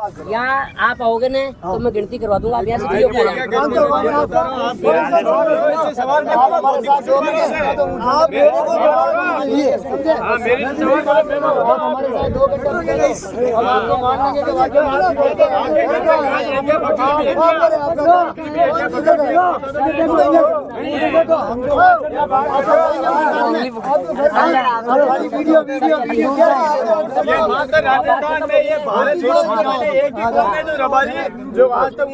यहाँ आप आओगे ना तो मैं गिनती करवा दूंगा। आप यहाँ से वीडियो राजस्थान में ये भारत छोड़ो एक ही कौम है जो रबारी जो आज तक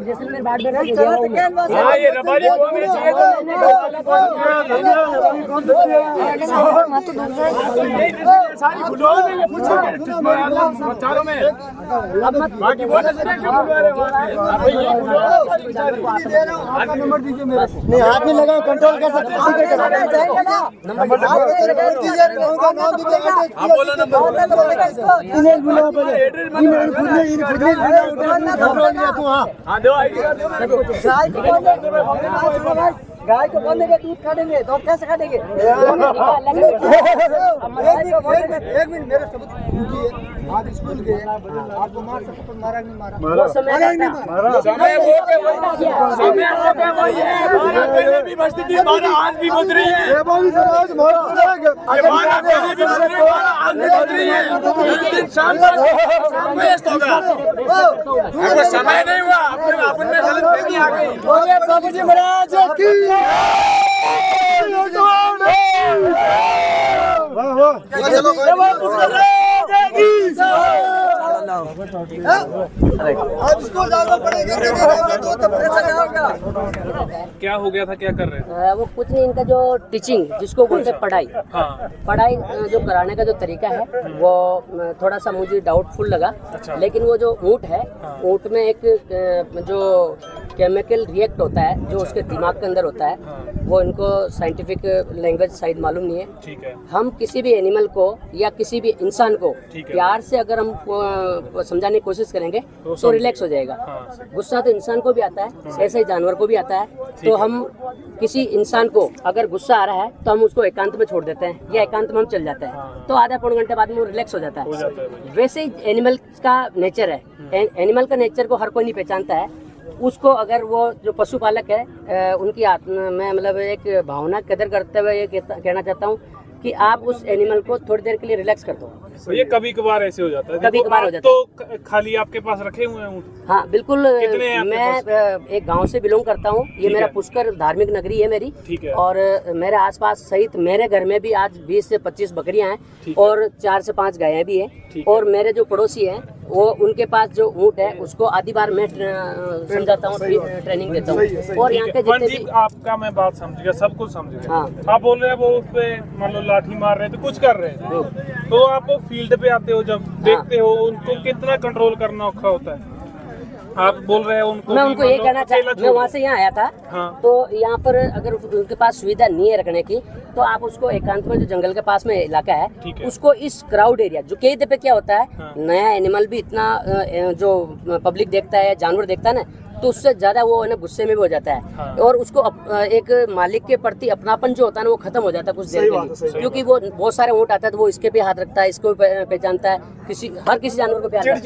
जैसलमेर बाढ़ में हाँ ये रबारी कौम है सारी चारों में बाकी नंबर दीजिए मेरे नहीं हाथ में लगाओ कंट्रोल कर सकते आप बोलो नंबर गाय को बोलेंगे दूध काटेंगे तो कैसे काटेंगे? एक मिनट मेरे सबूत आप स्कूल गए आपको मार सकते तो मारा नहीं मारा समय पहले भी बचती थी मारा आज भी बच रही है समय नहीं हुआ अपने गलत नहीं आ गई बाबू जी महाराज की क्या हो गया था, क्या कर रहे थे? वो कुछ नहीं, इनका जो टीचिंग जिसको बोलते हैं पढ़ाई, पढ़ाई जो कराने का जो तरीका है वो थोड़ा सा मुझे डाउटफुल लगा। लेकिन वो जो ऊँट है, ऊँट में एक जो केमिकल रिएक्ट होता है जो उसके दिमाग के अंदर होता है, वो इनको साइंटिफिक लैंग्वेज शायद मालूम नहीं है। ठीक है। हम किसी भी एनिमल को या किसी भी इंसान को प्यार से अगर हम समझाने की कोशिश करेंगे तो रिलैक्स हो जाएगा। गुस्सा तो इंसान को भी आता है, ऐसे ही जानवर को भी आता है। तो हम किसी इंसान को अगर गुस्सा आ रहा है तो हम उसको एकांत में छोड़ देते हैं या एकांत में हम चल जाते हैं, तो आधा पौने घंटे बाद में वो रिलैक्स हो जाता है। वैसे ही एनिमल का नेचर है, एनिमल का नेचर को हर कोई नहीं पहचानता है। उसको अगर वो जो पशुपालक है उनकी आत्मा में मतलब एक भावना कदर करते हुए ये कहना चाहता हूँ कि आप उस एनिमल को थोड़ी देर के लिए रिलैक्स कर दो। तो ये कभी कभार ऐसे हो जाता है, कभी कभार हो जाता है। तो खाली आपके पास रखे हुए हैं ऊँट? हाँ बिल्कुल, मैं एक गांव से बिलोंग करता हूँ। ये मेरा पुष्कर धार्मिक नगरी है मेरी। और मेरे आसपास सहित मेरे घर में भी आज 20 से 25 बकरियां हैं और 4 से 5 गायें भी हैं। और मेरे जो पड़ोसी हैं वो उनके पास जो ऊँट है उसको आधी बार मैं समझाता हूँ, ट्रेनिंग देता हूँ। और यहाँ के जितने भी आपका मैं बात समझ गया, सब कुछ समझ गया। आप बोल रहे हैं वो उस पे मान लो लाठी मार रहे थे, कुछ कर रहे हैं, तो आप फील्ड पे आते हो, जब देखते हो उनको कितना कंट्रोल करना औखा होता है। आप बोल रहे हैं उनको, मैं उनको ये कहना चाहता, मैं वहाँ से यहाँ आया था। तो यहाँ पर अगर उनके पास सुविधा नहीं है रखने की तो आप उसको एकांत में जो जंगल के पास में इलाका है उसको इस क्राउड एरिया जो कई दफे क्या होता है, नया एनिमल भी इतना जो पब्लिक देखता है, जानवर देखता है ना, तो उससे ज्यादा वो है ना गुस्से में भी हो जाता है। और उसको एक मालिक के प्रति अपनापन जो होता है ना वो खत्म हो जाता है कुछ देर के लिए, क्योंकि वो बहुत सारे ऊँट आता है तो वो इसके पे हाथ रखता है, इसको पहचानता है, हर किसी जानवर को प्यार करता है,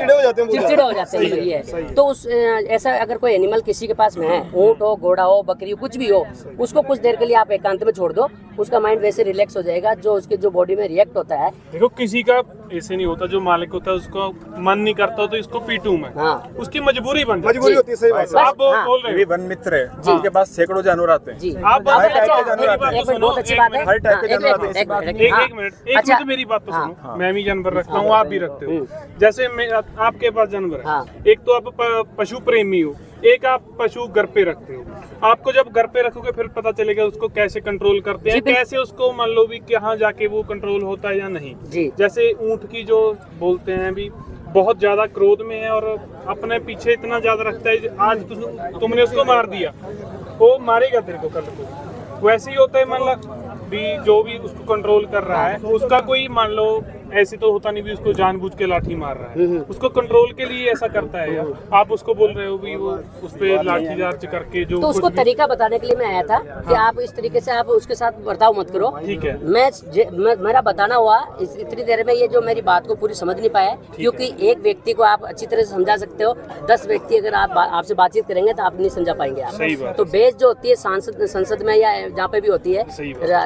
चिड़चिड़े हो जाते हैं ये। तो उस ऐसा अगर कोई एनिमल किसी के पास में है, ऊँट हो, घोड़ा हो, बकरी हो, कुछ भी हो, उसको कुछ देर के लिए आप एकांत में छोड़ दो, उसका माइंड वैसे रिलैक्स हो जाएगा। जो उसके जो बॉडी में रिएक्ट होता है, देखो किसी का ऐसे नहीं होता, जो मालिक होता है उसको मन नहीं करता तो इसको पीटूं मैं, उसकी मजबूरी बन जाती है। मजबूरी होती है, सही बात है। आप बोल रहे हैं वन मित्र है जिनके पास सैकड़ों जानवर आते हैं। आप बहुत अच्छी बात है। हर टाइप के जानवर आते हैं। एक मिनट मेरी बात तो सुनो। मैं भी जानवर रखता हूँ, आप भी रखते हो। जैसे आपके पास जानवर है, एक तो आप पशु प्रेमी हो, एक आप पशु घर पे रखते हो। आपको जब घर पे रखोगे फिर पता चलेगा उसको कैसे कंट्रोल करते हैं, कैसे उसको मान लो भी कहाँ जाके वो कंट्रोल होता है या नहीं। जैसे ऊँट की जो बोलते हैं भी बहुत ज्यादा क्रोध में है और अपने पीछे इतना ज्यादा रखता है, आज तुमने उसको मार दिया, वो मारेगा तेरे को कल को। वैसे ही होता है मान लो भी जो भी उसको कंट्रोल कर रहा है उसका कोई मान लो ऐसी तो होता नहीं भी उसको जानबूझ के लाठी मार रहा है, उसको कंट्रोल के लिए ऐसा करता है या आप उसको बोल रहे हो भी वो उस पे लाठी चार्ज करके जो तो उसको तरीका बताने के लिए मैं आया था कि आप इस तरीके से आप उसके साथ बर्ताव मत करो। ठीक है, मेरा बताना हुआ इतनी देर में ये जो मेरी बात को पूरी समझ नहीं पाया, क्योंकि एक व्यक्ति को आप अच्छी तरह से समझा सकते हो, 10 व्यक्ति अगर आप आपसे बातचीत करेंगे तो आप नहीं समझा पाएंगे आप। तो बेस जो होती है संसद में या जहाँ पे भी होती है,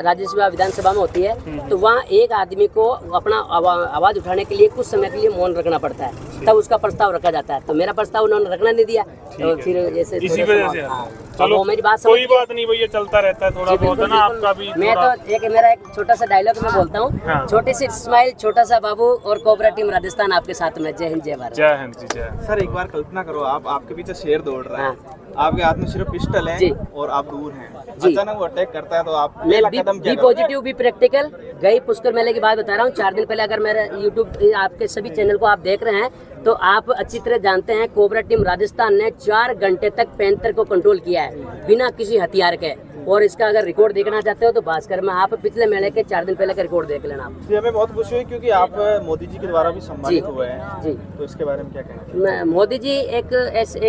राज्यसभा विधानसभा में होती है, तो वहाँ एक आदमी को अपना आवाज उठाने के लिए कुछ समय के लिए मौन रखना पड़ता है, तब उसका प्रस्ताव रखा जाता है। तो मेरा प्रस्ताव उन्होंने रखना नहीं दिया, तो फिर जैसे इसी वजह से चलो मेरी बात कोई बात नहीं भैया, चलता रहता है थोड़ा बहुत ना आपका भी। मैं तो मेरा एक छोटा सा डायलॉग मैं बोलता हूँ, छोटी सी स्माइल छोटा सा बाबू और कोबरा टीम राजस्थान आपके साथ में। जय हिंद जय भारत। जय हिंद जी जय। सर एक बार कल्पना करो, आपके पीछे शेर दौड़ रहा है, आपके हाथ में सिर्फ पिस्टल है और आप दूर हैं, अचानक वो अटैक करता है तो आप पहला कदम क्या? Be positive be practical. गई पुष्कर मेले की बात बता रहा हूँ, 4 दिन पहले अगर मेरा यूट्यूब आपके सभी चैनल को आप देख रहे हैं तो आप अच्छी तरह जानते हैं कोबरा टीम राजस्थान ने 4 घंटे तक पैंथर को कंट्रोल किया है बिना किसी हथियार के। और इसका अगर रिकॉर्ड देखना चाहते हो तो भास्कर में आप पिछले मेले के 4 दिन पहले का रिकॉर्ड देख लेना आप। जी हमें बहुत खुशी हुई क्योंकि आप मोदी जी के द्वारा भी सम्मानित हुए हैं जी, तो इसके बारे में क्या कहेंगे? मोदी जी एक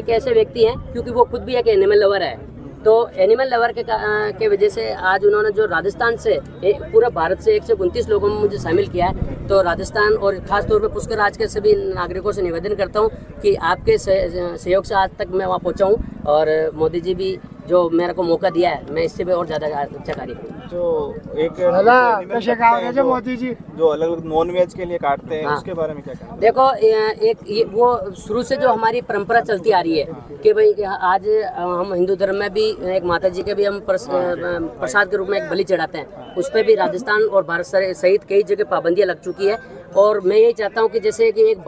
ऐसे व्यक्ति हैं, क्योंकि वो खुद भी एक एनिमल लवर है, तो एनिमल लवर के वजह से आज उन्होंने जो राजस्थान से पूरा भारत से 129 लोगों में मुझे शामिल किया है। तो राजस्थान और खास तौर पे पुष्कर राज के सभी नागरिकों से निवेदन करता हूँ कि आपके सहयोग से आज तक मैं वहाँ पहुँचा हूँ, और मोदी जी भी जो मेरे को मौका दिया है, मैं इससे भी और ज़्यादा अच्छा कार्य करूँगा। जो एक मोदी जी जो अलग नॉन वेज के लिए काटते हैं, उसके बारे में क्या कहेंगे? देखो वो शुरू से जो हमारी परंपरा चलती आ रही है कि भाई आज हम हिंदू धर्म में भी एक माता जी के भी हम प्रसाद के रूप में एक बलि चढ़ाते हैं, उस पर भी राजस्थान और भारत सहित कई जगह पाबंदियां लग चुकी है। और मैं यही चाहता हूं कि जैसे कि एक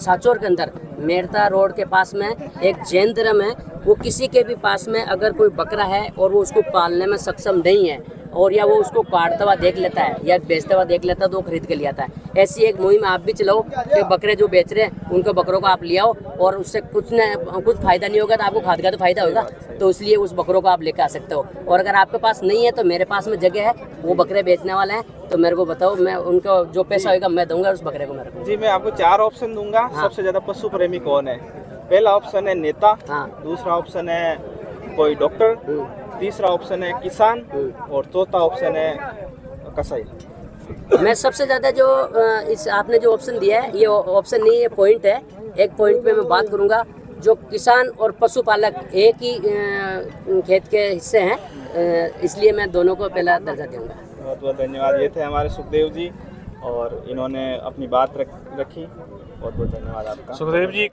साचौर के अंदर मेड़ता रोड के पास में एक जैन धर्म है, वो किसी के भी पास में अगर कोई बकरा है और वो उसको पालने में सक्षम नहीं है, और या वो उसको काटता हुआ देख लेता है या बेचता हुआ देख लेता है, तो वो खरीद के ले आता है। ऐसी एक मुहिम आप भी चलाओ कि बकरे जो बेच रहे हैं उनको बकरों को आप ले आओ, और उससे कुछ फायदा नहीं होगा तो आपको खाद का तो फायदा होगा, तो इसलिए उस बकरों को आप लेकर आ सकते हो। और अगर आपके पास नहीं है तो मेरे पास में जगह है, वो बकरे बेचने वाला है, तो मेरे को बताओ, मैं उनको जो पैसा होगा मैं दूंगा उस बकरे को मेरे को। जी मैं आपको 4 ऑप्शन दूंगा। सबसे ज्यादा पशु प्रेमी कौन है? पहला ऑप्शन है नेता, दूसरा ऑप्शन है कोई डॉक्टर, तीसरा ऑप्शन है किसान, और चौथा ऑप्शन है कसाई। मैं सबसे ज्यादा जो इस आपने जो ऑप्शन दिया है, ये ऑप्शन नहीं, ये पॉइंट है। एक पॉइंट पे मैं बात करूंगा, जो किसान और पशुपालक एक ही खेत के हिस्से हैं, इसलिए मैं दोनों को पहला दर्जा दूंगा। बहुत बहुत धन्यवाद। ये थे हमारे सुखदेव जी और इन्होंने अपनी बात रखी। बहुत बहुत धन्यवाद आपका। सुखदेव जी